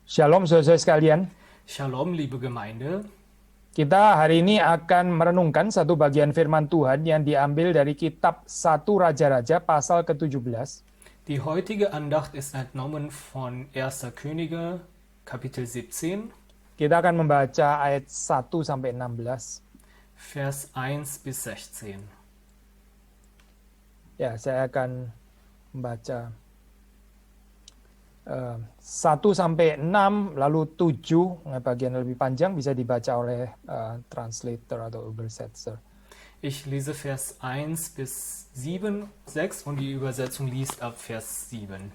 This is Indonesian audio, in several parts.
Shalom saudara sekalian, Shalom, liebe Gemeinde. kita hari ini akan merenungkan satu bagian firman Tuhan yang diambil dari kitab 1 Raja-Raja pasal ke-17. Die heutige Andacht ist entnommen von 1. Könige, Kapitel 17, Kita akan membaca ayat 1 sampai 16. Vers 1 bis 16. Ya, saya akan membaca 1 sampai 6, lalu 7, bagian lebih panjang bisa dibaca oleh translator atau übersetzer. Ich lese Vers 1 bis 7, 6 und die Übersetzung liest ab Vers 7.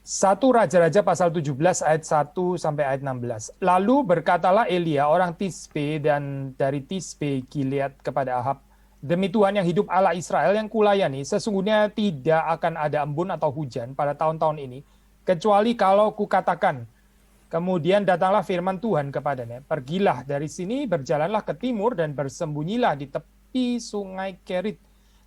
1 Raja-Raja pasal 17 ayat 1 sampai ayat 16. Lalu berkatalah Elia orang Tisbe dan dari Tisbe Gilead kepada Ahab, demi Tuhan yang hidup Allah Israel yang kulayani, sesungguhnya tidak akan ada embun atau hujan pada tahun-tahun ini, kecuali kalau kukatakan. Kemudian datanglah firman Tuhan kepadanya, pergilah dari sini, berjalanlah ke timur dan bersembunyilah di tepi sungai Kerit,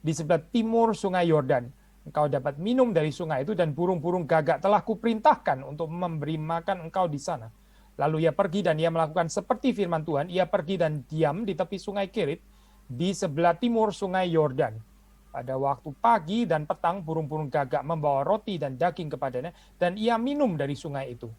di sebelah timur sungai Yordan. Engkau dapat minum dari sungai itu dan burung-burung gagak telah kuperintahkan untuk memberi makan engkau di sana. Lalu ia pergi dan ia melakukan seperti firman Tuhan. Ia pergi dan diam di tepi sungai Kerit di sebelah timur sungai Yordan. Pada waktu pagi dan petang burung-burung gagak membawa roti dan daging kepadanya dan ia minum dari sungai itu.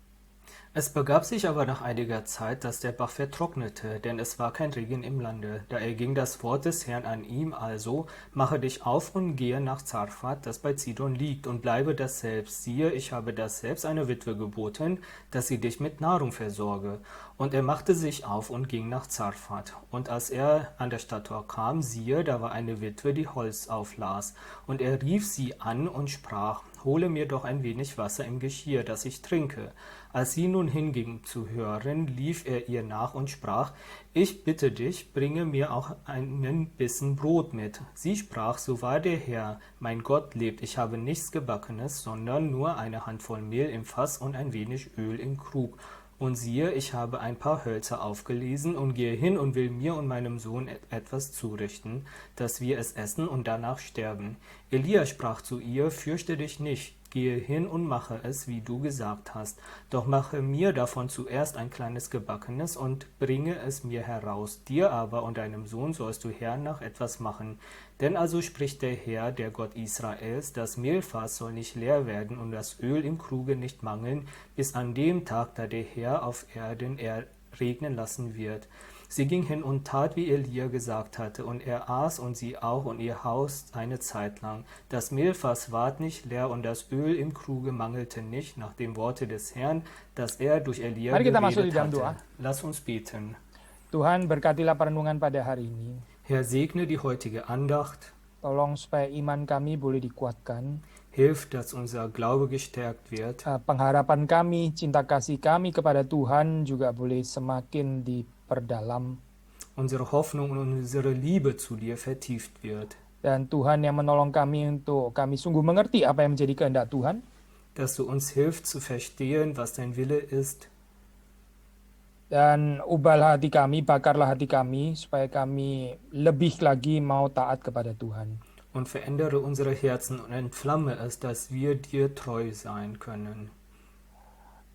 Es begab sich aber nach einiger Zeit, dass der Bach vertrocknete, denn es war kein Regen im Lande. Da erging das Wort des Herrn an ihm, also, mache dich auf und gehe nach Zarphat, das bei Zidon liegt, und bleibe daselbst. Siehe, ich habe daselbst eine Witwe geboten, dass sie dich mit Nahrung versorge. Und er machte sich auf und ging nach Zarphat. Und als er an der Stadttor kam, siehe, da war eine Witwe, die Holz auflas. Und er rief sie an und sprach, hole mir doch ein wenig Wasser im Geschirr, dass ich trinke. Als sie nun hinging zu hören, lief er ihr nach und sprach, ich bitte dich, bringe mir auch einen Bissen Brot mit. Sie sprach, so wahr der Herr, mein Gott lebt, ich habe nichts Gebackenes, sondern nur eine Handvoll Mehl im Fass und ein wenig Öl im Krug. Und siehe, ich habe ein paar Hölzer aufgelesen und gehe hin und will mir und meinem Sohn etwas zurichten, dass wir es essen und danach sterben. Elia sprach zu ihr, fürchte dich nicht, gehe hin und mache es, wie du gesagt hast. Doch mache mir davon zuerst ein kleines Gebackenes und bringe es mir heraus. Dir aber und deinem Sohn sollst du hernach etwas machen. Denn also spricht der Herr, der Gott Israels, das Mehlfass soll nicht leer werden und das Öl im Kruge nicht mangeln, bis an dem Tag, da der Herr auf Erden regnen lassen wird. Sie ging hin und tat, wie Elia gesagt hatte, und er aß und sie auch und ihr Haus eine Zeit lang. Das Mehlfass ward nicht leer und das Öl im Kruge mangelte nicht, nach dem Worte des Herrn, das er durch Elia Mari kita masuk di geredet dalam doa. hatte. Lass uns beten. Tuhan berkatilah perenungan pada hari ini. Herr, segne die heutige Andacht. Tolong supaya iman kami boleh dikuatkan. Hilf, dass unser Glaube gestärkt wird. Pengharapan kami, cinta kasih kami kepada Tuhan juga boleh semakin diperdalam. Unsere Hoffnung und unsere Liebe zu dir vertieft wird. Dan Tuhan yang menolong kami untuk kami sungguh mengerti apa yang menjadi kehendak Tuhan. Dass du uns hilfst zu verstehen, was dein Wille ist. Dan ubahlah hati kami, bakarlah hati kami, supaya kami lebih lagi mau taat kepada Tuhan. Und verändere unsere Herzen und entflamme es, dass wir dir treu sein können.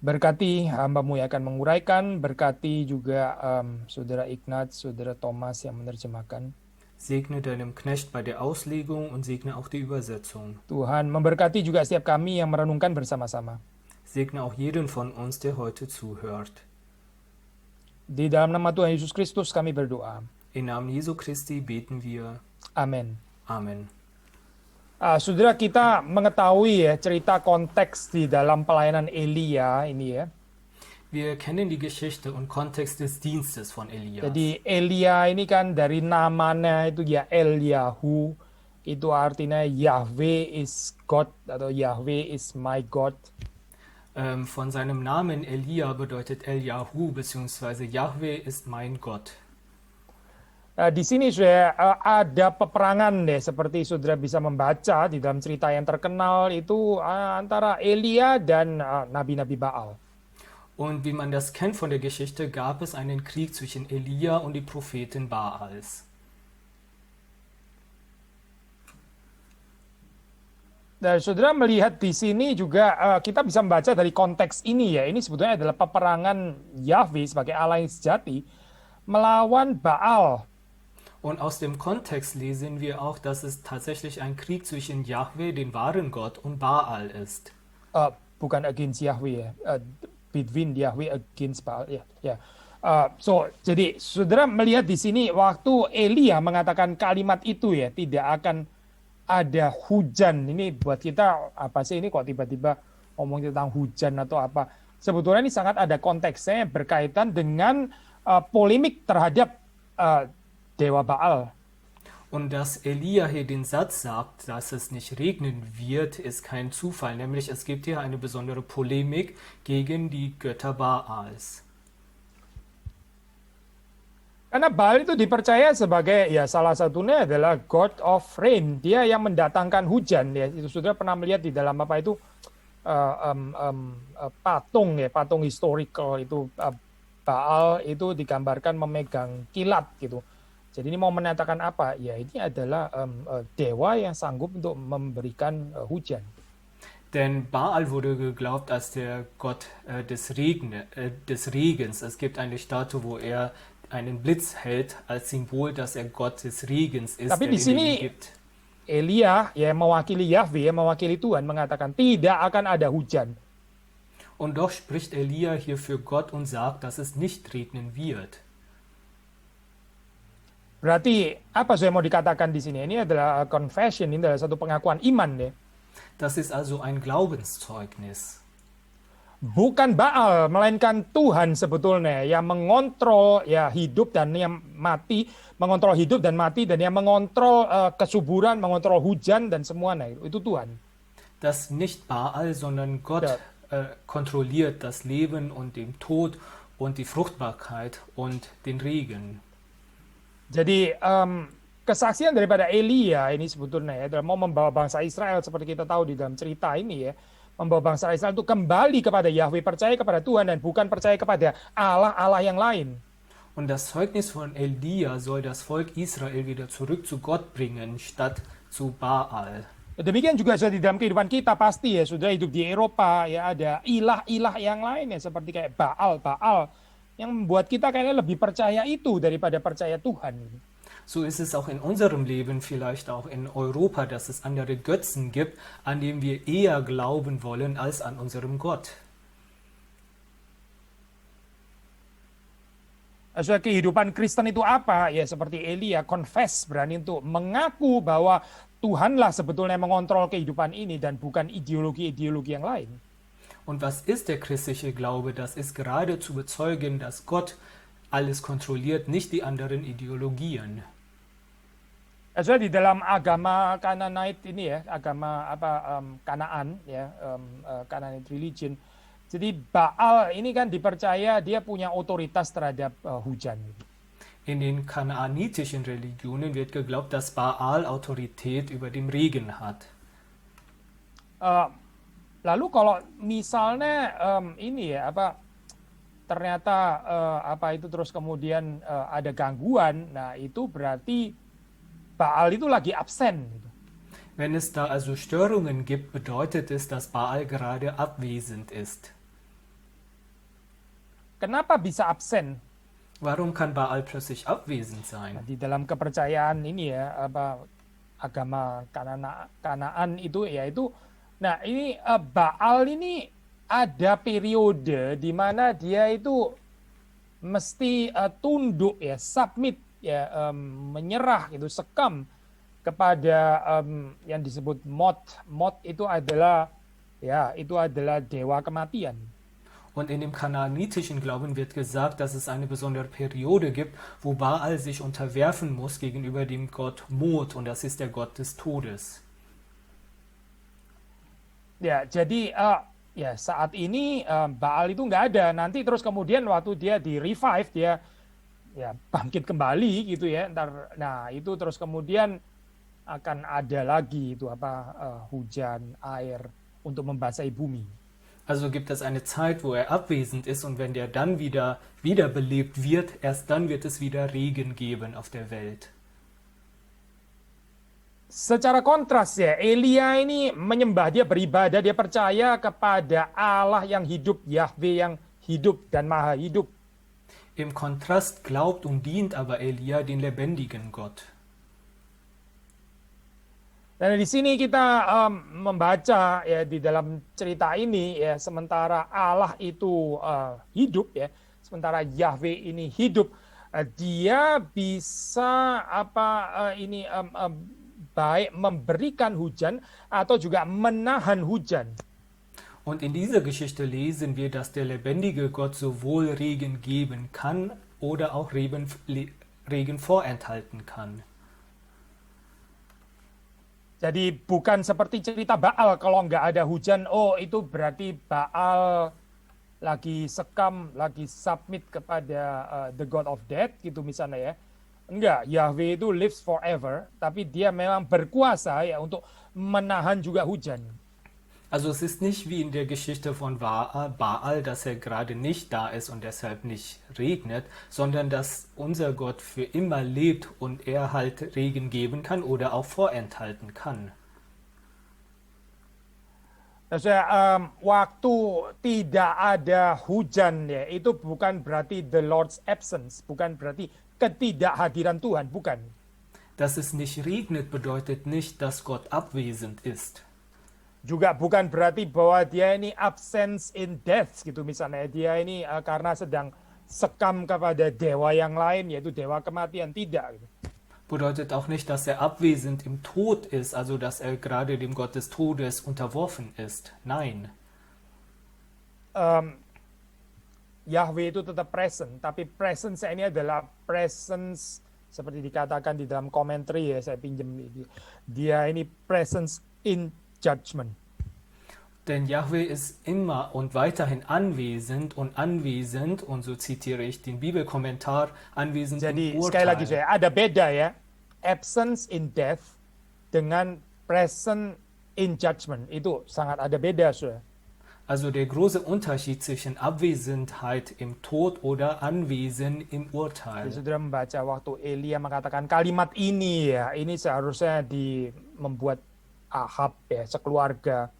Berkati hamba-Mu yang akan menguraikan, berkati juga Saudara Ignat, Saudara Thomas yang menerjemahkan. Segne deinem Knecht bei der Auslegung und segne auch die Übersetzung. Tuhan memberkati juga setiap kami yang merenungkan bersama-sama. Segne auch jeden von uns, der heute zuhört. Di dalam nama Tuhan Yesus Kristus kami berdoa. Im Namen Jesu Christi beten wir. Amin. Amen. Saudara, kita mengetahui ya cerita konteks di dalam pelayanan Elia ini ya. Wir kennen die Geschichte und Kontext des Dienstes von Elias. Jadi Elia ini kan dari namanya itu ya Eliyahu, itu artinya Yahweh is God atau Yahweh is my God. Von seinem Namen Elia bedeutet Eliyahu bzw. Yahweh ist mein Gott. Di sini sudah ada peperangan deh, seperti saudara bisa membaca di dalam cerita yang terkenal itu antara Elia dan nabi-nabi Baal. Und wie man das kennt von der Geschichte, gab es einen Krieg zwischen Elia und die Propheten Baals. Dan saudara melihat di sini juga kita bisa membaca dari konteks ini ya. Ini sebetulnya adalah peperangan Yahweh sebagai Allah yang sejati melawan Baal. Und aus dem Kontext lesen wir auch, dass es tatsächlich ein Krieg zwischen Jahwe, den wahren Gott, und Baal ist. Bukan against Yahweh ya. Between Yahweh against Baal ya. Ya. Jadi saudara melihat di sini waktu Elia mengatakan kalimat itu ya, tidak akan ada hujan. Ini buat kita apa sih ini kok tiba-tiba ngomong tentang hujan atau apa. Sebetulnya ini sangat ada konteksnya berkaitan dengan polemik terhadap Dewa Baal. Und dass Elia hier den Satz sagt, dass es nicht regnen wird, ist kein Zufall. Nämlich es gibt hier eine besondere Polemik gegen die Götter Baals. Karena Baal itu dipercaya sebagai ya salah satunya adalah God of Rain, dia yang mendatangkan hujan ya. Itu saudara pernah melihat di dalam apa itu patung ya, patung historical itu Baal itu digambarkan memegang kilat gitu. Jadi ini mau menyatakan apa? Ya ini adalah dewa yang sanggup untuk memberikan hujan. Denn Baal wurde geglaubt als der Gott des Regens. Es gibt eine Statue, wo er einen Blitz hält als Symbol, dass er Gott des Regens ist, Tapi der di sini den Regen gibt. Elia yang mewakili Yahweh, yang mewakili Tuhan mengatakan tidak akan ada hujan. Und doch spricht Elia hier für Gott und sagt, dass es nicht regnen wird. Berarti apa saya mau dikatakan di sini? Ini adalah confession, ini adalah satu pengakuan iman deh. Das ist also ein Glaubenszeugnis. Bukan Baal, melainkan Tuhan sebetulnya yang mengontrol ya hidup dan yang mati, mengontrol hidup dan mati, dan yang mengontrol kesuburan, mengontrol hujan dan semuanya itu Tuhan. Dass nicht Baal, sondern Gott kontrolliert das Leben und den Tod und die Fruchtbarkeit und den Regen. Jadi kesaksian daripada Elia ini sebetulnya ya, mau membawa bangsa Israel seperti kita tahu di dalam cerita ini ya, membawa bangsa Israel untuk kembali kepada Yahweh, percaya kepada Tuhan dan bukan percaya kepada Allah-Allah yang lain. Und das Zeugnis von Elia soll das Volk Israel wieder zurück zu Gott bringen, statt zu Baal. Demikian juga sudah di dalam kehidupan kita pasti ya, sudah hidup di Eropa ya ada ilah-ilah yang lain ya seperti kayak Baal yang membuat kita kayaknya lebih percaya itu daripada percaya Tuhan. So ist es auch in unserem Leben, vielleicht auch in Europa, dass es andere Götzen gibt, an denen wir eher glauben wollen als an unserem Gott. Also kehidupan Kristen itu apa? Ya seperti Elia, confess, berani untuk mengaku bahwa Tuhanlah sebetulnya yang mengontrol kehidupan ini dan bukan ideologi-ideologi yang lain. Und was ist der christliche Glaube? Das ist gerade zu bezeugen, dass Gott alles kontrolliert, nicht die anderen Ideologien. Also di dalam agama Canaanite ini ya, agama Kanaan ya, Canaanite religion. Jadi Baal ini kan dipercaya dia punya otoritas terhadap hujan. In den kanaanitischen Religionen wird geglaubt, dass Baal Autorität über dem Regen hat. Lalu kalau misalnya ini ya ternyata itu terus kemudian ada gangguan, nah itu berarti Baal itu lagi absen. Wenn es da also Störungen gibt, bedeutet es, dass Baal gerade abwesend ist. Kenapa bisa absen? Warum kann Baal plötzlich abwesend sein? Di dalam kepercayaan ini ya agama Kanaan itu yaitu, nah ini Baal ini ada periode di mana dia itu mesti tunduk ya, submit ya, menyerah gitu, sekam kepada yang disebut Mot. Mot itu adalah dewa kematian. Und in dem kanaanitischen Glauben wird gesagt, dass es eine besondere Periode gibt, wo Baal sich unterwerfen muss gegenüber dem Gott Mot, und das ist der Gott des Todes. Ya, jadi ya saat ini Baal itu nggak ada. Nanti terus kemudian waktu dia di revive, dia ya bangkit kembali gitu ya. Nah itu terus kemudian akan ada lagi itu hujan, air untuk membasahi bumi. Also gibt es eine Zeit, wo er abwesend ist, und wenn der dann wieder wiederbelebt wird, erst dann wird es wieder Regen geben auf der Welt. Secara kontras ya, Elia ini menyembah, dia beribadah, dia percaya kepada Allah yang hidup, Yahweh yang hidup dan maha hidup. Im Kontrast glaubt und dient aber Elia den lebendigen Gott. Dan di sini kita membaca ya di dalam cerita ini ya, sementara Allah itu hidup ya, sementara Yahweh ini hidup, dia bisa baik memberikan hujan atau juga menahan hujan. Und in dieser Geschichte lesen wir, dass der lebendige Gott sowohl Regen geben kann oder auch Regen vorenthalten kann. Jadi bukan seperti cerita Baal, kalau nggak ada hujan, oh itu berarti Baal lagi sekam, lagi submit kepada the God of Death gitu misalnya ya. Enggak, Yahweh itu lives forever, tapi dia memang berkuasa ya untuk menahan juga hujan. Also es ist nicht wie in der Geschichte von Baal, dass er gerade nicht da ist und deshalb nicht regnet, sondern dass unser Gott für immer lebt und er halt Regen geben kann oder auch vorenthalten kann. Waktu tidak ada hujan ya, itu bukan berarti the Lord's absence, bukan berarti ketidakhadiran Tuhan, bukan. Dass es nicht regnet, bedeutet nicht, dass Gott abwesend ist. Juga bukan berarti bahwa dia ini absence in death gitu misalnya, dia ini karena sedang sekam kepada dewa yang lain yaitu dewa kematian, tidak gitu. Bedeutet auch nicht, dass er abwesend im Tod ist, also dass er gerade dem Gott des Todes unterworfen ist. Nein. Yahweh itu tetap present, tapi presence ini adalah presence seperti dikatakan di dalam commentary ya, saya pinjam dia ini presence in judgment. Denn Yahweh ist immer und weiterhin anwesend, und so zitiere ich den Bibelkommentar, anwesend Jadi im sekali lagi Urteil. saya ada beda ya, absence in death dengan present in judgment, itu sangat ada beda saudara. Also der große Unterschied zwischen Abwesenheit im Tod oder Anwesen im Jadi Urteil. saudara membaca waktu Elia mengatakan kalimat ini ya, ini seharusnya membuat Ahab ya, sekeluarga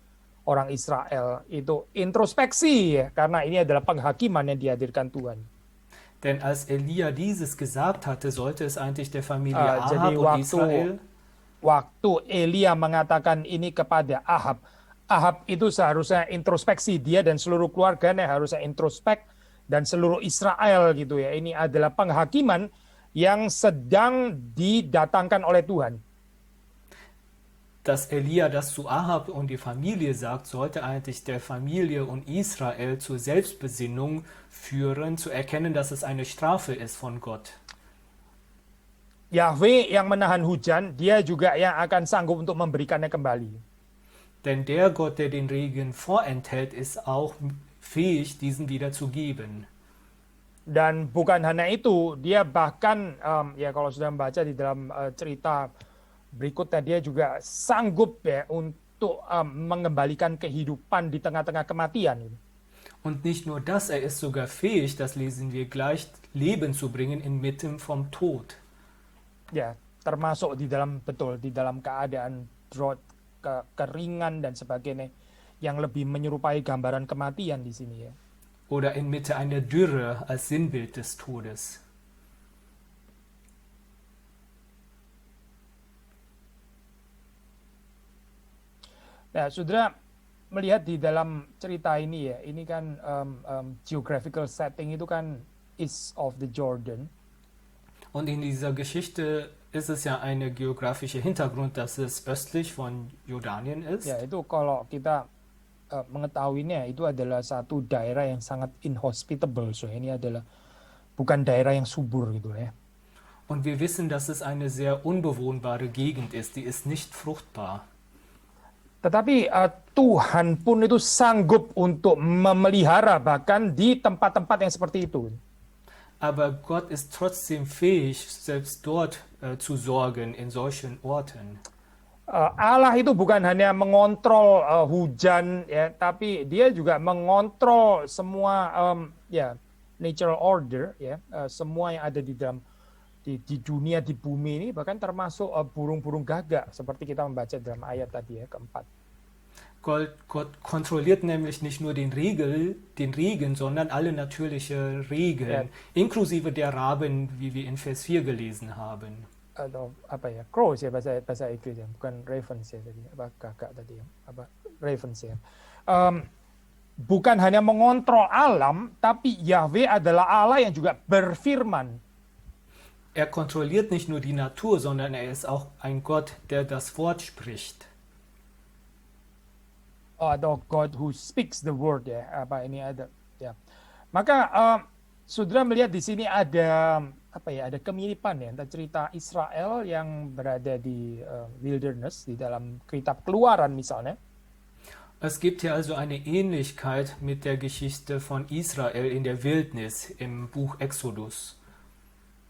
orang Israel itu introspeksi ya, karena ini adalah penghakiman yang dihadirkan Tuhan. Denn als Elia dieses gesagt hatte, sollte es eigentlich der Familie Jadi Ahab und Israel waktu Elia mengatakan ini kepada Ahab, Ahab itu seharusnya introspeksi, dia dan seluruh keluarganya harusnya introspek, dan seluruh Israel gitu ya. Ini adalah penghakiman yang sedang didatangkan oleh Tuhan. dass Elia das zu Ahab und die Familie sagt, sollte eigentlich der Familie und Israel zur Selbstbesinnung führen, zu erkennen, dass es eine Strafe ist von Gott. Yahweh yang menahan hujan, dia juga yang akan sanggup untuk memberikannya kembali. Denn der Gott, der den Regen vorenthält, ist auch fähig, diesen wieder zu geben. Dan bukan hanya itu, dia bahkan ya kalau sudah membaca di dalam cerita berikutnya, dia juga sanggup ya untuk mengembalikan kehidupan di tengah-tengah kematian. Und nicht nur das, er ist sogar fähig, das lesen wir gleich, Leben zu bringen inmitten vom Tod. Ya, termasuk di dalam keadaan drought, kekeringan dan sebagainya, yang lebih menyerupai gambaran kematian di sini ya. Oder inmitten einer Dürre als Sinnbild des Todes. Nah, saudara melihat di dalam cerita ini ya, ini kan geographical setting itu kan east of the Jordan. Und in dieser Geschichte ist es ja eine geografische Hintergrund, dass es östlich von Jordanien ist. Ya, itu kalau kita mengetahuinya, itu adalah satu daerah yang sangat inhospitable. So, ini adalah bukan daerah yang subur gitu ya. Und wir wissen, dass es eine sehr unbewohnbare Gegend ist, die ist nicht fruchtbar. Tetapi Tuhan pun itu sanggup untuk memelihara bahkan di tempat-tempat yang seperti itu. Aber Gott ist trotzdem fähig, selbst dort zu sorgen, in solchen Orten. Allah itu bukan hanya mengontrol hujan ya, tapi dia juga mengontrol semua ya natural order ya, semua yang ada di dalam di dunia, di bumi ini, bahkan termasuk burung-burung gagak seperti kita membaca dalam ayat tadi ya keempat. Gott kontrolliert nämlich nicht nur den Regen, sondern alle natürliche Ya, Regeln, inklusive der Raben, wie wir in Vers 4 gelesen haben. atau apa ya, crows ya bahasa Inggris ya, bukan ravens ya tadi, apa gagak tadi ya, apa ravens ya. Bukan hanya mengontrol alam, tapi Yahweh adalah Allah yang juga berfirman. Er kontrolliert nicht nur die Natur, sondern er ist auch ein Gott, der das Wort spricht. Atau God who speaks the word ya, apa ini ada ya. Maka saudara melihat di sini ada apa ya, ada kemiripan ya, antara cerita Israel yang berada di wilderness di dalam kitab Keluaran misalnya. Es gibt hier also eine Ähnlichkeit mit der Geschichte von Israel in der Wildnis im Buch Exodus.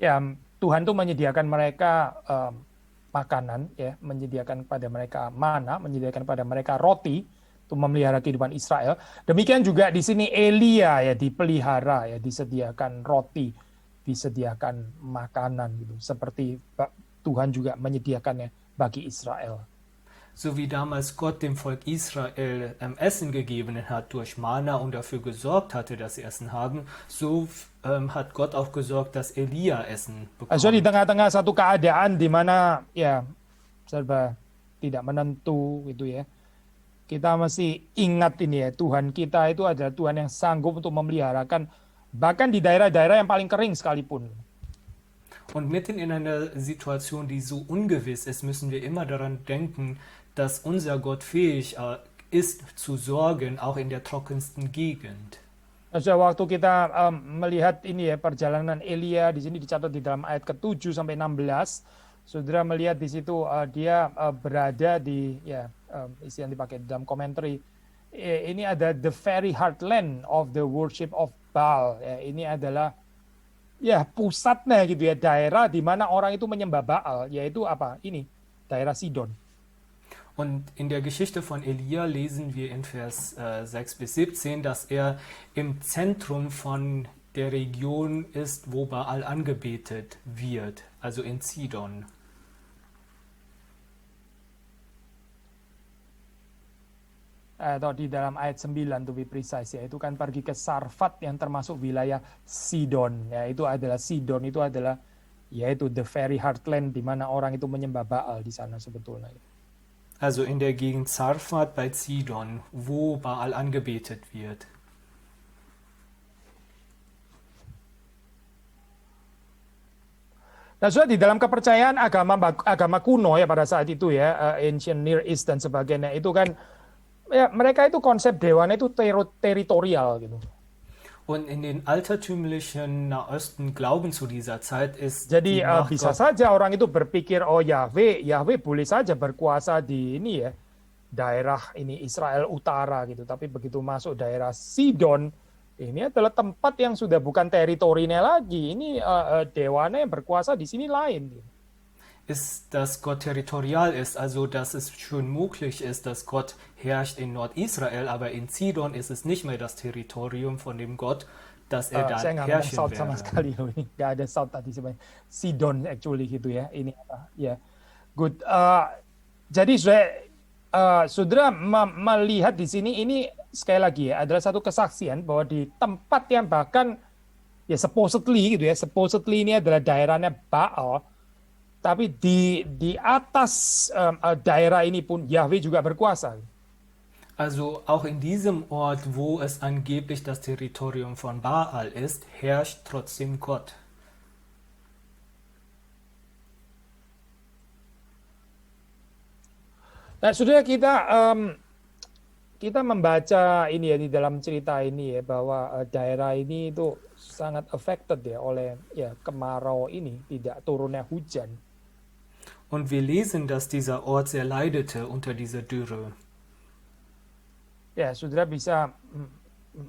Ya, Tuhan tuh menyediakan mereka makanan ya, menyediakan pada mereka mana, menyediakan pada mereka roti untuk memelihara kehidupan Israel. Demikian juga di sini Elia ya dipelihara ya, disediakan roti, disediakan makanan gitu. Seperti Tuhan juga menyediakannya bagi Israel. So wie damals Gott dem Volk Israel Essen gegeben hat durch Manna und dafür gesorgt hatte, dass sie Essen haben, so hat Gott auch gesorgt, dass Elia Essen So di bekommt. tengah-tengah satu keadaan di mana ya serba tidak menentu gitu ya. Kita mesti ingat ini ya, Tuhan kita itu adalah Tuhan yang sanggup untuk memeliharakan bahkan di daerah-daerah yang paling kering sekalipun. Und mitten in einer Situation, die so ungewiss ist, müssen wir immer daran denken, dass unser Gott fähig ist zu sorgen, auch in der trockensten Gegend. Waktu kita melihat ini ya perjalanan Elia di sini dicatat di dalam ayat ke-7 sampai 16, saudara melihat di situ dia berada di ya istilah yang dipakai dalam komentari, ini ada the very heartland of the worship of Baal. Ya, ini adalah ya pusatnya gitu ya, daerah di mana orang itu menyembah Baal, yaitu apa? Ini daerah Sidon. Und in der Geschichte von Elia lesen wir in Vers 6 bis 17, dass er im Zentrum von der Region ist, wo Baal angebetet wird, also in Sidon. Atau di dalam ayat 9 to be precise ya, itu kan pergi ke Sarfat yang termasuk wilayah Sidon ya, itu adalah Sidon itu adalah yaitu the very heartland di mana orang itu menyembah Baal di sana sebetulnya. Also in der Gegend Zarfat bei Sidon, wo Baal angebetet wird. Nah, sudah di dalam kepercayaan agama kuno ya pada saat itu ya, ancient Near East dan sebagainya, itu kan ya mereka itu konsep dewanya itu teritorial gitu. Und in den altertümlichen Nahosten Glauben zu dieser Zeit ist Jadi die bisa Macht saja orang itu berpikir oh Yahweh boleh saja berkuasa di ini ya daerah ini Israel Utara gitu, tapi begitu masuk daerah Sidon ini adalah tempat yang sudah bukan teritorinya lagi, ini dewana yang berkuasa di sini lain gitu. ist, dass Gott territorial ist, also dass es schon möglich ist, dass Gott herrscht in Nordisrael, aber in Sidon ist es nicht mehr das Territorium von dem Gott, dass er da Saya nggak ngomong herrschen South sama wäre. sekali loh, ini nggak ada South tadi sebenarnya, Sidon actually gitu ya, ini apa ya good. Jadi saudara melihat di sini ini sekali lagi ya adalah satu kesaksian bahwa di tempat yang bahkan ya supposedly gitu ya, supposedly ini adalah daerahnya Baal, tapi di atas daerah ini pun Yahweh juga berkuasa. Also auch in diesem Ort, wo es angeblich das Territorium von Baal ist, herrscht trotzdem Gott. Nah, saudara kita membaca ini ya di dalam cerita ini ya bahwa daerah ini itu sangat affected ya oleh ya kemarau ini, tidak turunnya hujan. Und wir lesen, dass dieser Ort sehr leidete unter dieser Dürre. Ya, saudara bisa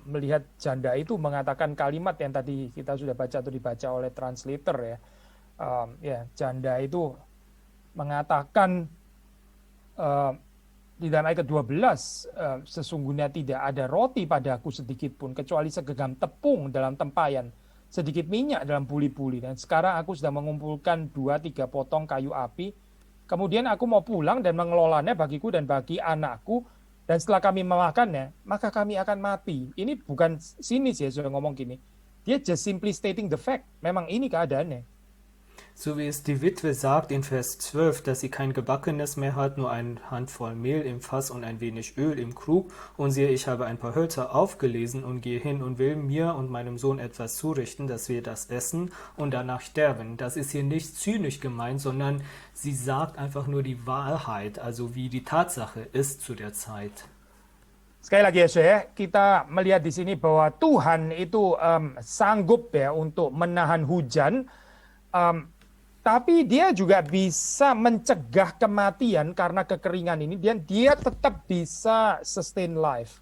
melihat janda itu mengatakan kalimat yang tadi kita sudah baca atau dibaca oleh translator ya. Ya, janda itu mengatakan di dalam ayat ke-12, sesungguhnya tidak ada roti padaku sedikit pun kecuali segenggam tepung dalam tempayan sedikit minyak dalam buli-buli. Dan sekarang aku sudah mengumpulkan 2-3 potong kayu api. Kemudian aku mau pulang dan mengelolanya bagiku dan bagi anakku. Dan setelah kami memakannya, maka kami akan mati. Ini bukan sinis ya, sudah ngomong gini. Dia just simply stating the fact. Memang ini keadaannya. So wie es die Witwe sagt in Vers 12, dass sie kein Gebackenes mehr hat, nur eine Handvoll Mehl im Fass und ein wenig Öl im Krug. Und siehe, ich habe ein paar Hölzer aufgelesen und gehe hin und will mir und meinem Sohn etwas zurichten, dass wir das essen und danach sterben. Das ist hier nicht zynisch gemeint, sondern sie sagt einfach nur die Wahrheit, also wie die Tatsache ist zu der Zeit. Sekali lagi ya, saudara, kita melihat di sini bahwa Tuhan itu sanggup ya untuk menahan hujan. Tapi dia juga bisa mencegah kematian karena kekeringan ini, dan dia tetap bisa sustain life.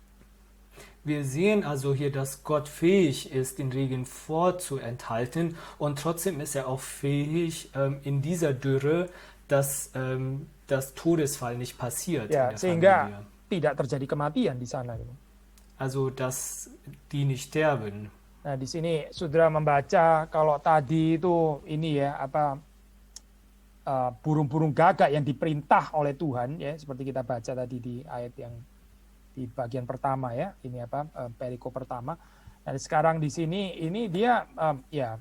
Wir sehen also hier, dass Gott fähig ist, den Regen vorzuenthalten, und trotzdem ist er auch fähig, in dieser Dürre, dass das Todesfall nicht passiert Ya, in der sehingga Familie. tidak terjadi kematian di sana. Also, dass die nicht sterben. Nah, di sini saudara membaca kalau tadi itu ini ya burung-burung gagak yang diperintah oleh Tuhan ya, seperti kita baca tadi di ayat yang di bagian pertama ya, ini perikop pertama. Dan sekarang di sini ini dia ya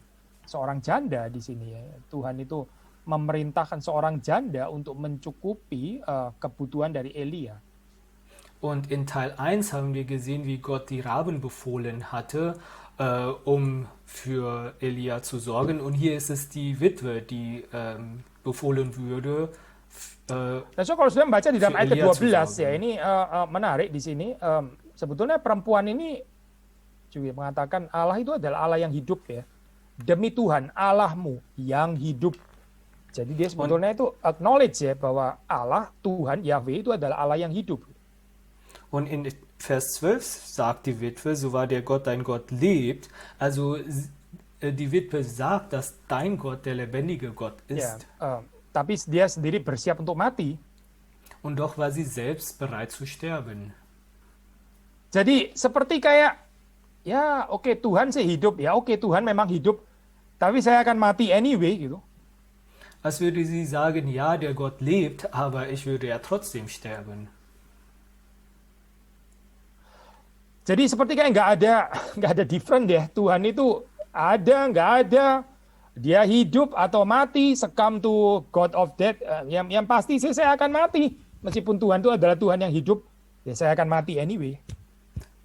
seorang janda di sini ya. Tuhan itu memerintahkan seorang janda untuk mencukupi kebutuhan dari Elia. Und in Teil 1 haben wir gesehen, wie Gott die Raben befohlen hatte, um für Elia zu sorgen. Und hier ist es die Witwe, die befohlen würde. Nah, so kalau sudah membaca di dalam ayat Elia ke-12 ya, Zusagen. ini menarik di sini. Sebetulnya perempuan ini juga mengatakan Allah itu adalah Allah yang hidup ya. Demi Tuhan Allahmu yang hidup. Jadi dia sebetulnya itu acknowledge ya bahwa Allah, Tuhan, Yahweh itu adalah Allah yang hidup. Und in Vers 12 sagt die Witwe, so wahr der Gott dein Gott lebt. Also die Witwe sagt, dass dein Gott der lebendige Gott Ya, ist. tapi dia sendiri bersiap untuk mati. Und doch war sie selbst bereit zu sterben. Jadi seperti kayak ya oke, Tuhan sih hidup ya, oke Tuhan memang hidup, tapi saya akan mati anyway gitu. Als würde sie sagen, ja, der Gott lebt, aber ich würde ja trotzdem sterben. Jadi seperti kayak nggak ada different ya, Tuhan itu ada nggak ada, dia hidup atau mati, succumb to God of death. Yang pasti sih saya akan mati, meskipun Tuhan itu adalah Tuhan yang hidup, ya saya akan mati anyway.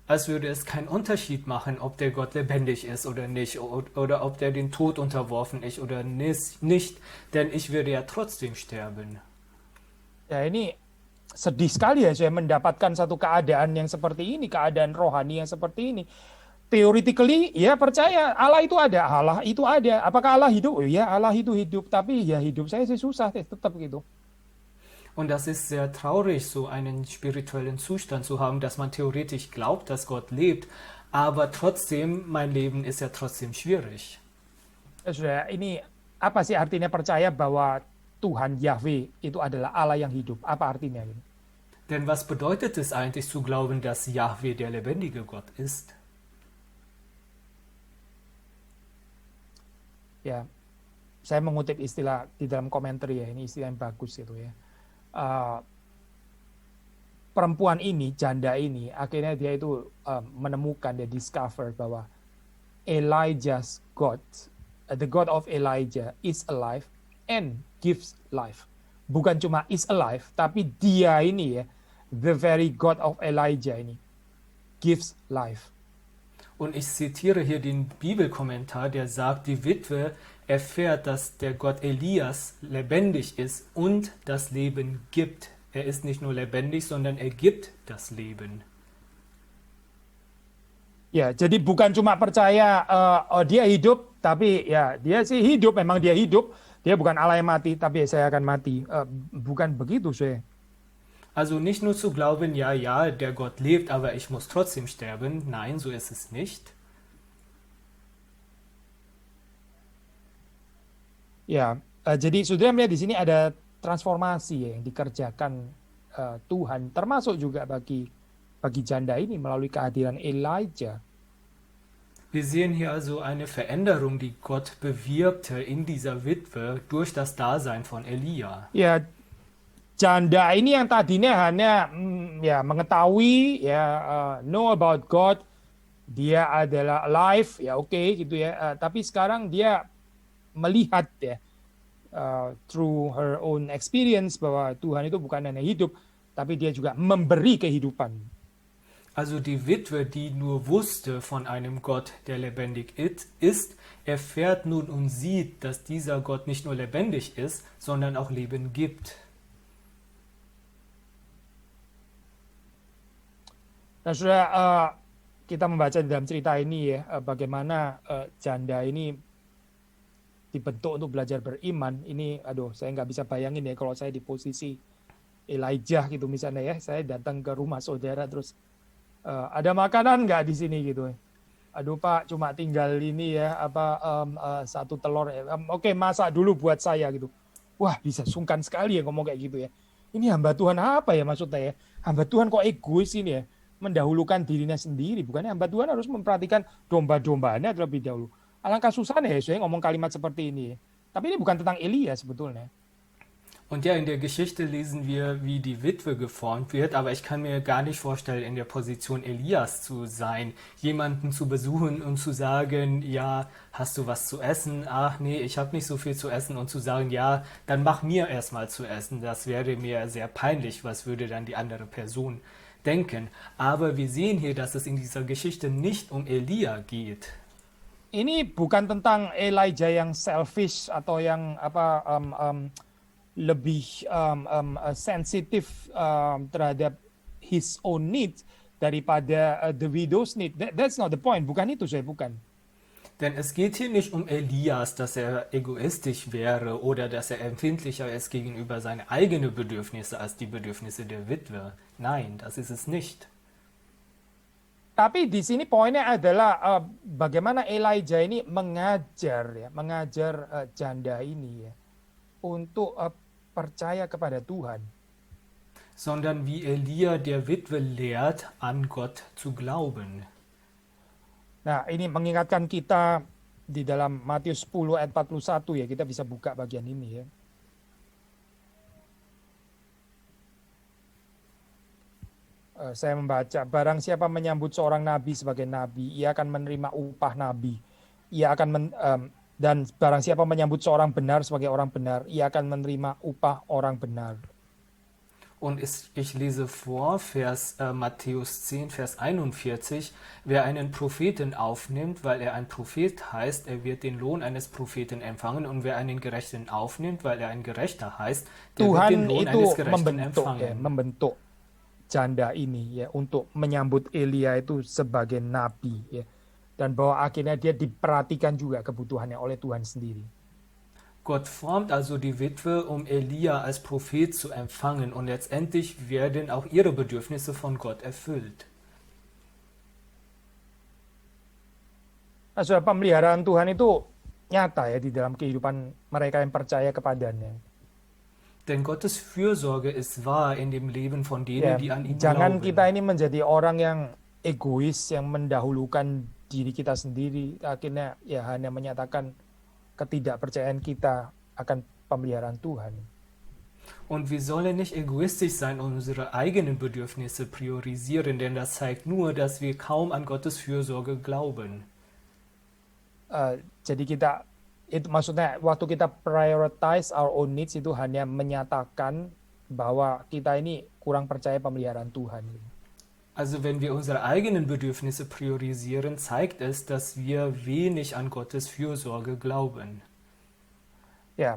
Als würde es keinen Unterschied machen, ob der Gott lebendig ist oder nicht, oder ob der den Tod unterworfen ist oder nicht, denn ich würde ja trotzdem sterben. Ya ini sedih sekali ya saya mendapatkan satu keadaan yang seperti ini, keadaan rohani yang seperti ini. Theoretically, ya percaya Allah itu ada, Allah itu ada. Apakah Allah hidup? Oh ya Allah itu hidup, tapi ya hidup saya sih susah tetap gitu. Und das ist sehr traurig, so einen spirituellen Zustand zu haben, dass man theoretisch glaubt, dass Gott lebt, aber trotzdem, mein Leben ist ja trotzdem schwierig. Ya sudah, ini apa sih artinya percaya bahwa Tuhan Yahweh itu adalah Allah yang hidup? Apa artinya ini? Denn was bedeutet es eigentlich zu glauben, dass Yahweh der lebendige Gott ist? Ya, saya mengutip istilah di dalam komentar ya, ini istilah yang bagus itu ya. Perempuan ini, janda ini, akhirnya dia itu menemukan, dia discover bahwa Elijah's God, the God of Elijah is alive and gives life. Bukan cuma is alive, tapi dia ini ya, the very God of Elijah ini, gives life. Und ich zitiere hier den Bibelkommentar, der sagt, die Witwe erfährt, dass der Gott Elias lebendig ist und das Leben gibt. Er ist nicht nur lebendig, sondern er gibt das Leben. Ya, jadi bukan cuma percaya oh dia hidup, tapi ya dia sih hidup, memang dia hidup. Dia bukan Allah yang mati, tapi saya akan mati. Bukan begitu, saya. Also nicht nur zu glauben, ja, ja, der Gott lebt, aber ich muss trotzdem sterben. Nein, so ist es nicht. Ya, jadi saudara melihat di sini ada transformasi ya, yang dikerjakan Tuhan, termasuk juga bagi janda ini melalui kehadiran Elijah. Wir sehen hier also eine Veränderung, die Gott bewirkte in dieser Witwe durch das Dasein von Elia. Ya, janda ini yang tadinya hanya ya mengetahui ya know about God, dia adalah alive ya oke gitu ya. Tapi sekarang dia melihat ya through her own experience bahwa Tuhan itu bukan hanya hidup, tapi dia juga memberi kehidupan. Also die Witwe, die nur wusste von einem Gott, der lebendig ist, erfährt nun und sieht, dass dieser Gott nicht nur lebendig ist, sondern auch Leben gibt. Nah, sudah kita membaca di dalam cerita ini ya, bagaimana janda ini dibentuk untuk belajar beriman. Ini, aduh, saya nggak bisa bayangin ya kalau saya di posisi Elijah gitu misalnya ya, saya datang ke rumah saudara terus ada makanan nggak di sini gitu. Aduh Pak, cuma tinggal ini ya satu telur. Oke, masak dulu buat saya gitu. Wah, bisa sungkan sekali ya ngomong kayak gitu ya. Ini hamba Tuhan apa ya maksudnya ya? Hamba Tuhan kok egois ini ya? Mendahulukan dirinya sendiri. Bukannya hamba Tuhan harus memperhatikan domba-dombanya terlebih dahulu. Alangkah susahnya ya saya ngomong kalimat seperti ini. Tapi ini bukan tentang Elia sebetulnya. Und ja, in der Geschichte lesen wir, wie die Witwe geformt wird, aber ich kann mir gar nicht vorstellen, in der Position Elias zu sein, jemanden zu besuchen und zu sagen, ja, hast du was zu essen? Ach nee, ich habe nicht so viel zu essen, und zu sagen, ja, dann mach mir erstmal zu essen. Das wäre mir sehr peinlich, was würde dann die andere Person denken. Aber wir sehen hier, dass es in dieser Geschichte nicht um Elia geht. Ini bukan tentang Elijah yang selfish atau yang lebih sensitif terhadap his own needs daripada the widow's need. That's not the point. Bukan itu saya, bukan. Denn es geht hier nicht um Elias, dass er egoistisch wäre oder dass er empfindlicher ist gegenüber seine eigenen Bedürfnisse als die Bedürfnisse der Witwe. Nein, das ist es nicht. Tapi di sini poinnya adalah bagaimana Elijah ini mengajar janda ini ya untuk percaya kepada Tuhan. Sondern wie Elia der Witwe lehrt, an Gott zu glauben. Nah, ini mengingatkan kita di dalam Matius 10 ayat 41 ya, kita bisa buka bagian ini ya. Saya membaca, barang siapa menyambut seorang nabi sebagai nabi, ia akan menerima upah nabi. Dan barang siapa menyambut seorang benar sebagai orang benar, ia akan menerima upah orang benar. Und ich lese vor, Matthäus 10, Vers 41, wer einen Propheten aufnimmt, weil er ein Prophet heißt, er wird den Lohn eines Propheten empfangen, und wer einen Gerechten aufnimmt, weil er ein Gerechter heißt, der wird den Lohn eines Gerechten empfangen. Membentuk janda ini ya untuk menyambut Elia itu sebagai nabi ya. Dan bahwa akhirnya dia diperhatikan juga kebutuhannya oleh Tuhan sendiri. Gott formt also die Witwe, um Elia als Prophet zu empfangen, und letztendlich werden auch ihre Bedürfnisse von Gott erfüllt. Also pemeliharaan Tuhan itu nyata ya di dalam kehidupan mereka yang percaya kepadanya. Denn Gottes Fürsorge ist wahr in dem Leben von denen, die an ihn Jangan glauben. kita ini menjadi orang yang egois, yang mendahulukan diri kita sendiri, akhirnya ya hanya menyatakan ketidakpercayaan kita akan pemeliharaan Tuhan. Und wir sollen nicht egoistisch sein und unsere eigenen Bedürfnisse priorisieren, denn das zeigt nur, dass wir kaum an Gottes Fürsorge glauben. Jadi kita, itu maksudnya waktu kita prioritize our own needs itu hanya menyatakan bahwa kita ini kurang percaya pemeliharaan Tuhan. Also wenn wir unsere eigenen Bedürfnisse priorisieren, zeigt es, dass wir wenig an Gottes Fürsorge glauben. Ya,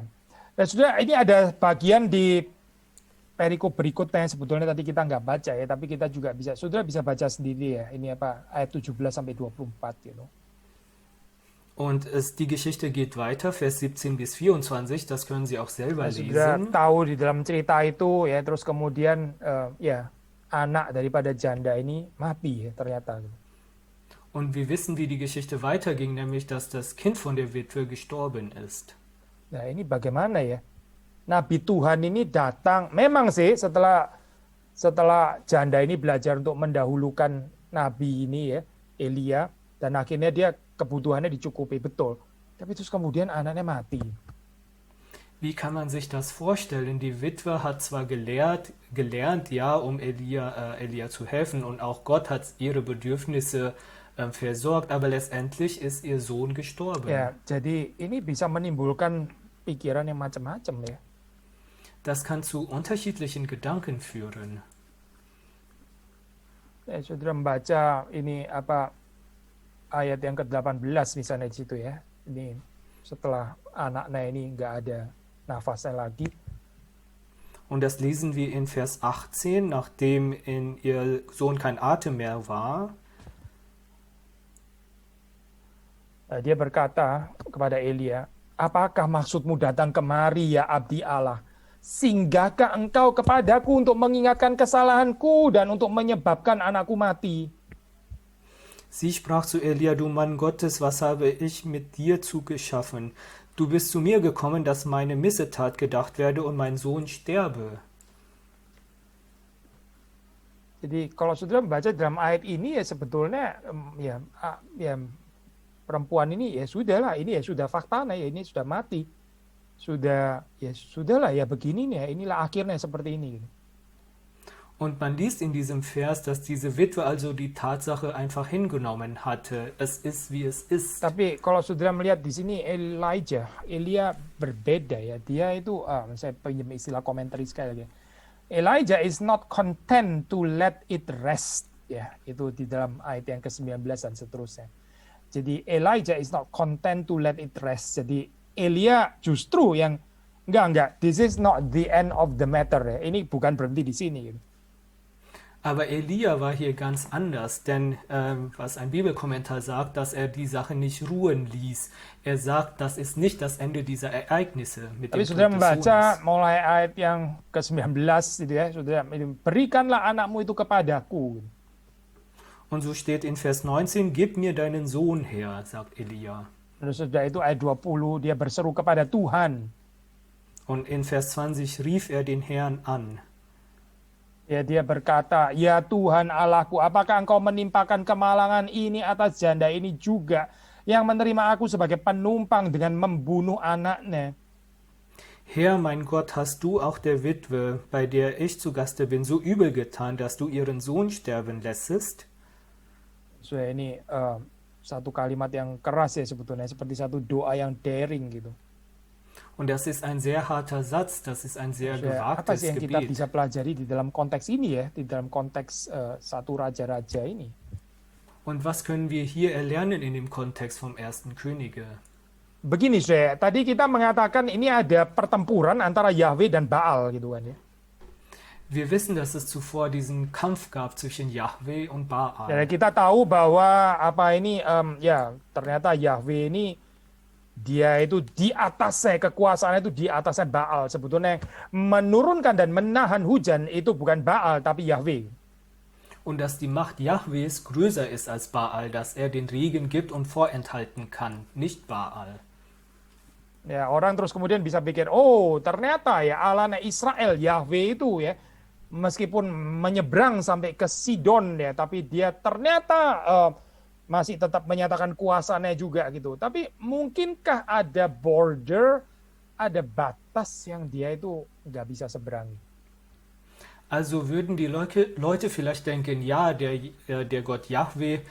dan sudah ini ada bagian di perikop berikutnya yang sebetulnya tadi kita nggak baca ya, tapi kita juga saudara bisa baca sendiri ya. Ini ayat 17 sampai 24 gitu. Und die Geschichte geht weiter, Vers 17 bis 24, das können Sie auch selber Sudah lesen. tahu di dalam cerita itu ya, terus kemudian anak daripada janda ini mati ya ternyata. Und wir wissen, wie die Geschichte weiterging, nämlich dass das Kind von der Witwe gestorben ist. Nah ini bagaimana ya? Nabi Tuhan ini datang, memang sih setelah janda ini belajar untuk mendahulukan nabi ini ya, Elia, Dan akhirnya dia kebutuhannya dicukupi, betul. Tapi terus kemudian anaknya mati. Wie kann man sich das vorstellen? Die Witwe hat zwar gelernt, ja, um Elia zu helfen und auch Gott hat ihre Bedürfnisse versorgt, aber letztendlich ist ihr Sohn gestorben. Ya, jadi ini bisa menimbulkan pikiran yang macam-macam ya. Das kann zu unterschiedlichen Gedanken führen. Saudara membaca ini ayat yang ke-18 misalnya di situ ya. Ini setelah anaknya ini nggak ada nafasnya lagi. Und das lesen wir in Vers 18, nachdem in ihr Sohn kein Atem mehr war. Dia berkata kepada Elia, apakah maksudmu datang kemari ya abdi Allah? Singgahkah engkau kepadaku untuk mengingatkan kesalahanku dan untuk menyebabkan anakku mati? Sie sprach zu Elia, du Mann Gottes, was habe ich mit dir zugeschaffen? Du bist zu mir gekommen, dass meine Missetat gedacht werde und mein Sohn sterbe. Jadi kalau saudara membaca dalam ayat ini ya sebetulnya perempuan ini ya sudahlah, ini ya sudah faktanya ya ini sudah mati. Sudahlah ya begini nih ya, inilah akhirnya seperti ini. Und man liest in diesem Vers, dass diese Witwe also die Tatsache einfach hingenommen hatte. Es ist, wie es ist. Tapi kalau saudara melihat di sini Elia berbeda ya. Dia itu, saya pinjam istilah komentari sekali lagi. Elijah is not content to let it rest. Ya, itu di dalam ayat yang ke-19 dan seterusnya. Jadi Elijah is not content to let it rest. Jadi Elia justru yang enggak. This is not the end of the matter ya. Ini bukan berhenti di sini. Gitu. Aber Elia war hier ganz anders, denn was ein Bibelkommentar sagt, dass er die Sache nicht ruhen ließ. Er sagt, das ist nicht das Ende dieser Ereignisse mit dem Tapi sudah Tod des membaca Sohnes. mulai ayat yang ke-19 gitu ya, sudah berikanlah anakmu itu kepadaku. Und so steht in Vers 19, gib mir deinen Sohn her, sagt Elia. Terus sudah itu ayat 20 dia berseru kepada Tuhan. Und in Vers 20 rief er den Herrn an. Ya, dia berkata, ya Tuhan Allahku, apakah engkau menimpakan kemalangan ini atas janda ini juga yang menerima aku sebagai penumpang dengan membunuh anaknya? Herr, mein Gott, hast du auch der Witwe, bei der ich zu Gaste bin, so übel getan, dass du ihren Sohn sterben lässest? So ini satu kalimat yang keras ya sebetulnya, seperti satu doa yang daring gitu. Und das ist ein sehr harter Satz, das ist ein sehr Apa gewagtes sih yang kita Gebet. bisa pelajari di dalam konteks ini ya, di dalam konteks satu raja-raja ini? Und was können wir hier erlernen in dem Kontext vom ersten Könige? Begini saya, tadi kita mengatakan ini ada pertempuran antara Yahweh dan Baal gitu kan ya. Wir wissen, dass es zuvor diesen Kampf gab zwischen Yahweh und Baal. Dan kita tahu bahwa ternyata Yahweh ini dia itu di atasnya, kekuasaannya itu di atasnya Baal. Sebetulnya menurunkan dan menahan hujan itu bukan Baal tapi Yahweh. Und dass die Macht Jahwes größer ist als Baal, dass er den Regen gibt und vorenthalten kann, nicht Baal. Ya, orang terus kemudian bisa pikir, oh ternyata ya Allahnya Israel, Yahweh itu ya, meskipun menyeberang sampai ke Sidon ya, tapi dia ternyata masih tetap menyatakan kuasanya juga gitu. Tapi mungkinkah ada border, ada batas yang dia itu nggak bisa seberangi? Also würden die Leute vielleicht denken, ja, der Gott Jahwe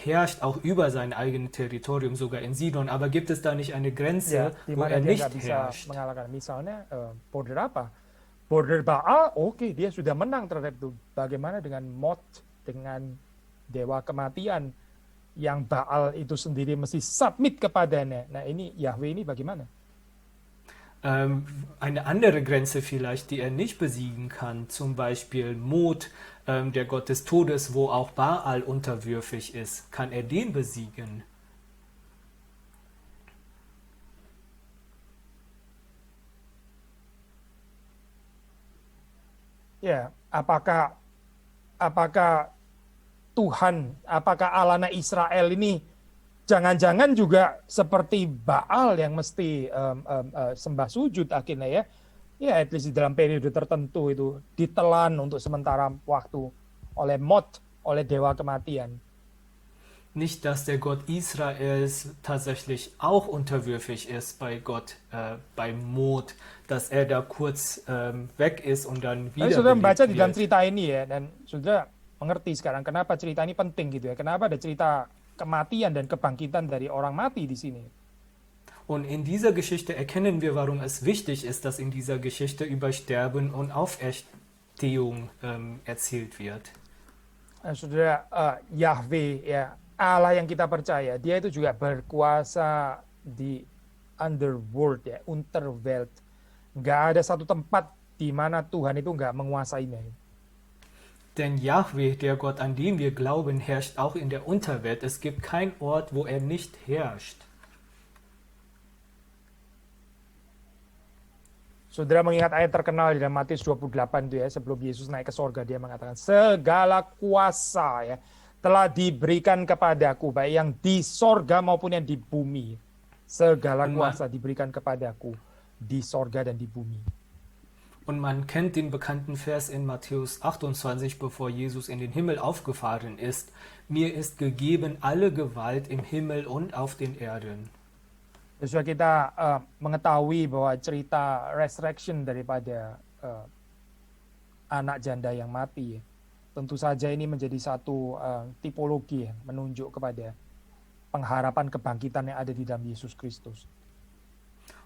herrscht auch über sein eigenes Territorium, sogar in Sidon, aber gibt es da nicht eine Grenze, Di wo mana er dia nicht nggak bisa herrscht? mengalahkan? Misalnya border apa? Border Baal, oke, dia sudah menang terhadap itu. Bagaimana dengan Mot, dengan dewa kematian yang Baal itu sendiri mesti submit kepadanya. Nah ini Yahweh ini bagaimana? Eine andere Grenze vielleicht, die er nicht besiegen kann, zum Beispiel Mot, der Gott des Todes, wo auch Baal unterwürfig ist. Kann er den besiegen? Ya, apakah Tuhan, apakah Allahnya Israel ini jangan-jangan juga seperti Baal yang mesti sembah sujud akhirnya ya. Ya, at least di dalam periode tertentu itu ditelan untuk sementara waktu oleh Mot, oleh dewa kematian. Nicht, dass der Gott Israels tatsächlich auch unterwürfig ist bei Gott, beim Mod, dass er da kurz weg ist und dann Tapi saudara membaca wiederbelebt di dalam wird. cerita ini ya, dan saudara mengerti sekarang kenapa cerita ini penting gitu ya. Kenapa ada cerita kematian dan kebangkitan dari orang mati di sini. Und in dieser Geschichte erkennen wir, warum es wichtig ist, dass in dieser Geschichte über Sterben und Auferstehung erzählt wird. Saudara, Yahweh ya, Allah yang kita percaya, dia itu juga berkuasa di underworld ya, unterwelt. Nggak ada satu tempat di mana Tuhan itu nggak menguasainya. Denn Yahweh, der Gott, an den wir glauben, herrscht auch in der Unterwelt. Es gibt keinen Ort, wo er nicht herrscht. Saudara mengingat ayat terkenal di dalam Matius 28 itu ya, sebelum Yesus naik ke sorga, dia mengatakan, segala kuasa ya telah diberikan kepadaku, baik yang di sorga maupun yang di bumi. Segala kuasa diberikan kepadaku di sorga dan di bumi. Und man kennt den bekannten Vers in Matthäus 28, bevor Jesus in den Himmel aufgefahren ist. Mir ist gegeben alle Gewalt im Himmel und auf den Erden. Sesuai kita mengetahui bahwa cerita resurrection daripada anak janda yang mati, ya, tentu saja ini menjadi satu tipologi yang menunjuk kepada pengharapan kebangkitan yang ada di dalam Yesus Kristus.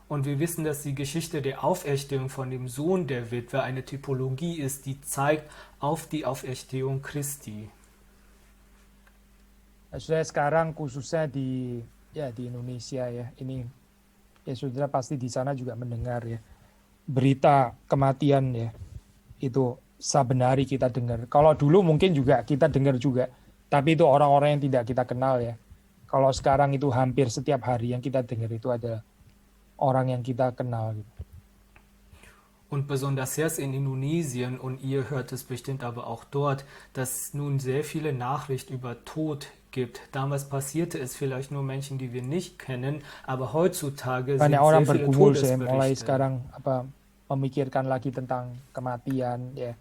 Und wir wissen, dass die Geschichte der Auferstehung von dem Sohn der Witwe eine Typologie ist, die zeigt auf die Auferstehung Christi. Saudara, sekarang khususnya di Indonesia ya, ini ya saudara pasti di sana juga mendengar ya berita kematian ya, itu saben hari kita dengar. Kalau dulu mungkin juga kita dengar juga, tapi itu orang-orang yang tidak kita kenal ya. Kalau sekarang itu hampir setiap hari yang kita dengar itu adalah orang yang kita kenal gitu. Und besonders jetzt in Indonesien, und ihr hört es bestimmt aber auch dort, dass nun sehr viele Nachrichten über Tod gibt. Damals passierte es vielleicht nur Menschen, die wir nicht kennen, aber heutzutage sind Banyak orang sehr viele bergumul saya mulai Todesberichte. sekarang memikirkan lagi tentang kematian ya.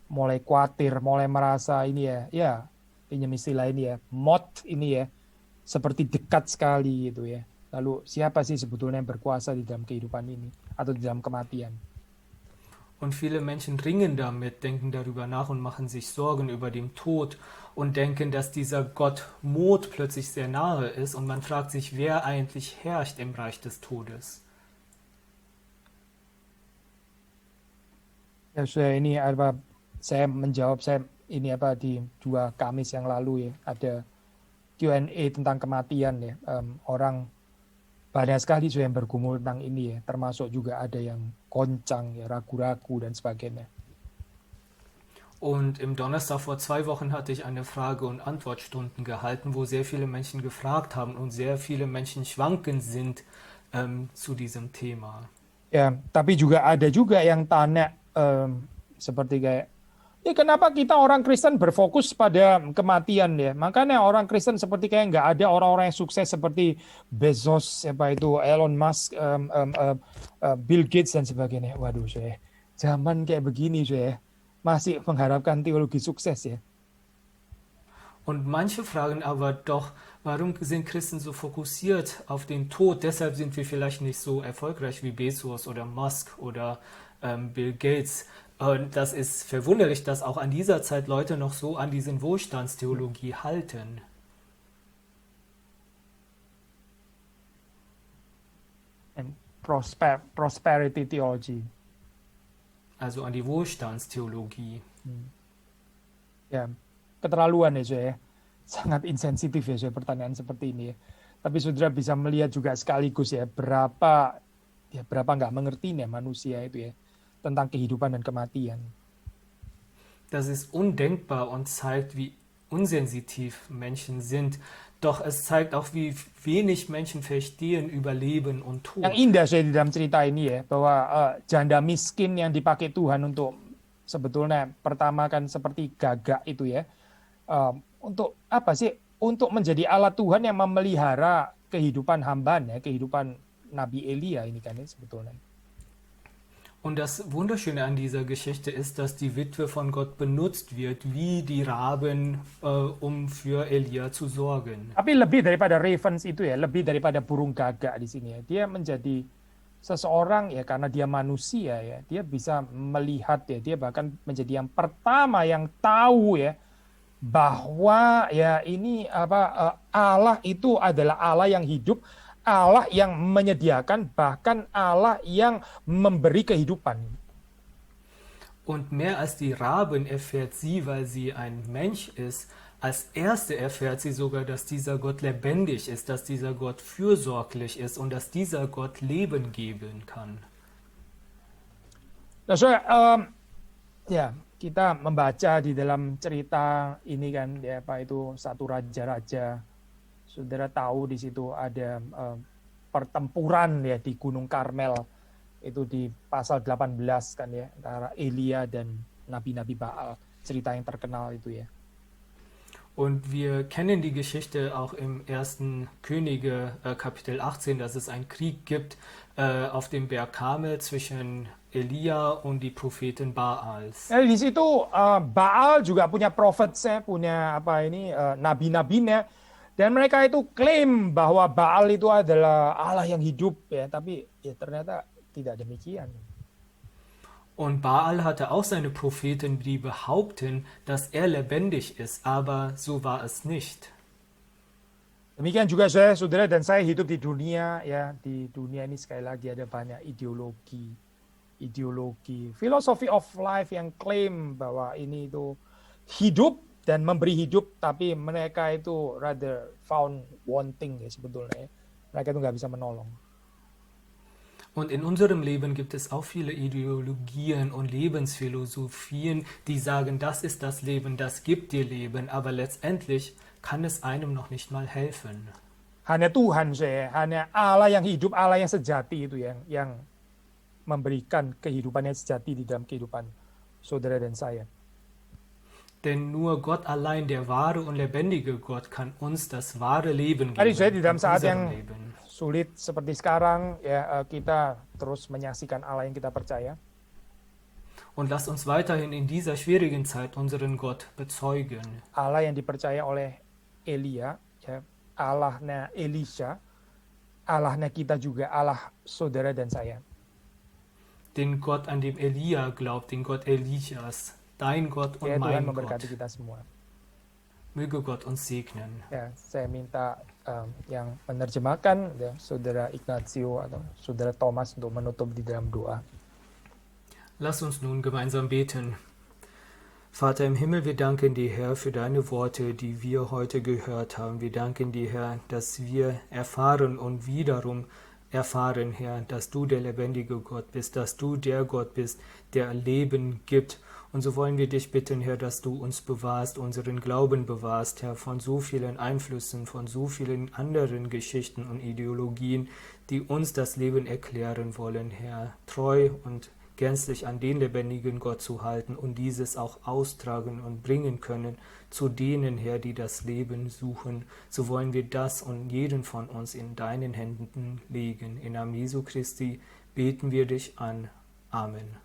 Mulai khawatir, mulai merasa ini ya pinjam istilah ini ya, maut ini ya seperti dekat sekali gitu ya. Lalu siapa sih sebetulnya yang berkuasa di dalam kehidupan ini atau di dalam kematian? Und viele Menschen ringen damit, denken darüber nach und machen sich Sorgen über den Tod und denken, dass dieser Gott Mod plötzlich sehr nahe ist, und man fragt sich, wer eigentlich herrscht im Reich des Todes. Ya saya menjawab di 2 Kamis yang lalu ya, ada Q&A tentang kematian ya. Orang banyak sekali yang bergumul tentang ini ya, termasuk juga ada yang goncang ya, ragu-ragu dan sebagainya. Und im Donnerstag vor 2 Wochen hatte ich eine Frage- und Antwortstunden gehalten, wo sehr viele Menschen gefragt haben und sehr viele Menschen schwankend sind zu diesem Thema. Ya, tapi juga ada juga yang tanya seperti kayak, ya kenapa kita orang Kristen berfokus pada kematian ya? Makanya orang Kristen seperti kayak nggak ada orang-orang yang sukses seperti Bezos, Elon Musk, Bill Gates dan sebagainya. Waduh, saya zaman kayak begini saya masih mengharapkan teologi sukses ya. Und manche fragen aber doch, warum sind Christen so fokussiert auf den Tod? Deshalb sind wir vielleicht nicht so erfolgreich wie Bezos oder Musk oder Bill Gates. Und das ist verwunderlich, dass auch an dieser Zeit Leute noch so an diesen Wohlstandstheologie halten. And prosperity theology. Also an die Wohlstandstheologie. Ya, keterlaluan ya saya. Sangat insensitif ya saya pertanyaan seperti ini ya. Tapi saudara bisa melihat juga sekaligus ya berapa nggak mengertinya manusia itu ya tentang kehidupan dan kematian. Das ist undenkbar und zeigt, wie unsensitiv Menschen sind. Doch es zeigt auch, wie wenig Menschen verstehen über Leben und Tod. Yang indah saya di dalam cerita ini ya, bahwa janda miskin yang dipakai Tuhan untuk sebetulnya pertama kan seperti gagak itu ya, untuk apa sih? Untuk menjadi alat Tuhan yang memelihara kehidupan hambanya, kehidupan Nabi Elia ini kan ya sebetulnya. Und das Wunderschöne an dieser Geschichte ist, dass die Witwe von Gott benutzt wird, wie die Raben, um für Elia zu sorgen. Tapi lebih daripada ravens itu ya, lebih daripada burung gagak di sini ya. Dia menjadi seseorang ya karena dia manusia ya. Dia bisa melihat ya, dia bahkan menjadi yang pertama yang tahu ya bahwa ya ini Allah itu adalah Allah yang hidup, Allah yang menyediakan, bahkan Allah yang memberi kehidupan. Und mehr als die Raben erfährt sie, weil sie ein Mensch ist, als erste erfährt sie sogar, dass dieser Gott lebendig ist, dass dieser Gott fürsorglich ist und dass dieser Gott Leben geben kann. Nah, so, ya kita membaca di dalam cerita ini kan ya apa itu satu raja-raja. Saudara tahu di situ ada pertempuran ya di Gunung Karmel itu di pasal 18 kan ya antara Elia dan nabi-nabi Baal, cerita yang terkenal itu ya. Und wir kennen die Geschichte auch im 1. Könige Kapitel 18, dass es einen Krieg gibt auf dem Berg Karmel zwischen Elia und die Propheten Baals. Nah, di situ Baal juga punya prophets-nya, punya nabi-nabinya, dan mereka itu klaim bahwa Baal itu adalah Allah yang hidup ya, tapi ya ternyata tidak demikian. Und Baal hatte auch seine Propheten, die behaupten, dass er lebendig ist, aber so war es nicht. Demikian juga saudara dan saya hidup di dunia ya, di dunia ini sekali lagi ada banyak ideologi, philosophy of life yang klaim bahwa ini itu hidup dan memberi hidup, tapi mereka itu rather found wanting ya sebetulnya ya. Mereka itu nggak bisa menolong. Und in unserem Leben gibt es auch viele Ideologien und Lebensphilosophien, die sagen, das ist das Leben, das gibt dir Leben, aber letztendlich kann es einem noch nicht mal helfen. Hanya Tuhan hanya Allah yang hidup, Allah yang sejati itu yang memberikan kehidupan yang sejati di dalam kehidupan saudara dan saya. Denn nur Gott allein, der wahre und lebendige Gott, kann uns das wahre Leben geben. Hari saya di dalam in saat unserem yang Leben. sulit seperti sekarang ya kita terus menyaksikan Allah yang kita percaya. Und lass uns weiterhin in dieser schwierigen Zeit unseren Gott bezeugen. Allah yang dipercaya oleh Elia, ya, Allahnya Elisha, Allahnya kita juga, Allah saudara dan saya. Den Gott, an dem Elia glaubt, den Gott Elias, dein Gott und Ya, Tuhan mein memberkati Gott. kita semua. Möge Gott uns segnen. Ya, saya minta yang menerjemahkan ya, saudara Ignazio atau saudara Thomas untuk menutup di dalam doa. Lass uns nun gemeinsam beten. Vater im Himmel, wir danken dir, Herr, für deine Worte, die wir heute gehört haben. Wir danken dir, Herr, dass wir erfahren und wiederum erfahren, Herr, dass du der lebendige Gott bist, dass du der Gott bist, der Leben gibt. Und so wollen wir dich bitten, Herr, dass du uns bewahrst, unseren Glauben bewahrst, Herr, von so vielen Einflüssen, von so vielen anderen Geschichten und Ideologien, die uns das Leben erklären wollen, Herr, treu und gänzlich an den lebendigen Gott zu halten und dieses auch austragen und bringen können zu denen, Herr, die das Leben suchen. So wollen wir das und jeden von uns in deinen Händen legen. Im Namen Jesu Christi beten wir dich an. Amen.